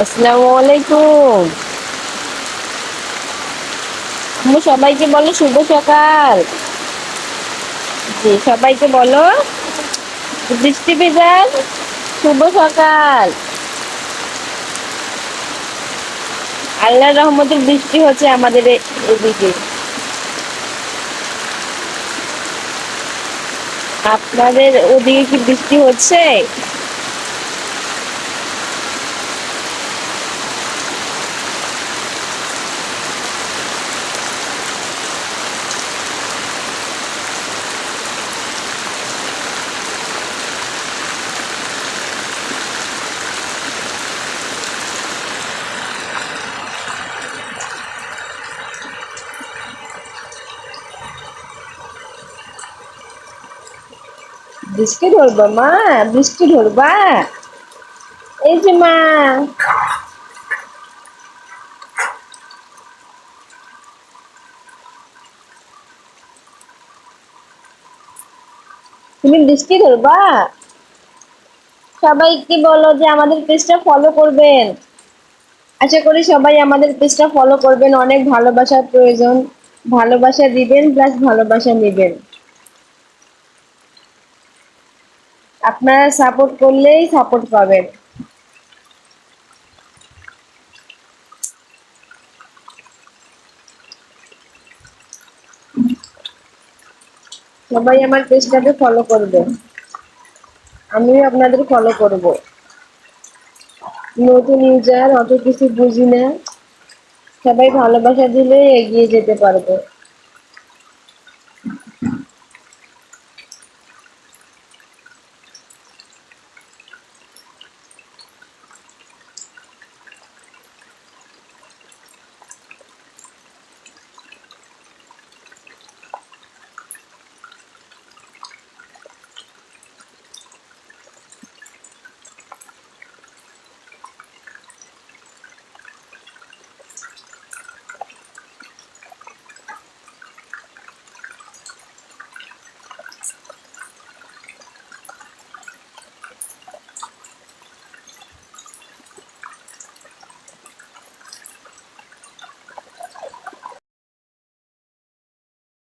আসসালামু আলাইকুম। আম্মু সবাইকে বলো শুভ সকাল। জি সবাইকে বলো বৃষ্টি ভেজাল শুভ সকাল। আল্লাহর রহমতের বৃষ্টি হচ্ছে আমাদের এদিকে। আপনাদের ওদিকে কি বৃষ্টি হচ্ছে? বৃষ্টি ধরবা মা? বৃষ্টি ধরবা? এই যে মা, তুমি বৃষ্টি ধরবা? সবাইকে বলো যে আমাদের পেজটা ফলো করবেন। আশা করি সবাই আমাদের পেজটা ফলো করবেন। অনেক ভালোবাসার প্রয়োজন। ভালোবাসা দিবেন প্লাস ভালোবাসা নেবেন। আপনারা সাপোর্ট করলেই সাপোর্ট পাবেন। সবাই আমার পেজটাকে ফলো করবেন। আমিও আপনাদের ফলো করব। নতুন ইউজার, অত কিছু বুঝি না। সবাই ভালোবাসা দিলে এগিয়ে যেতে পারবো।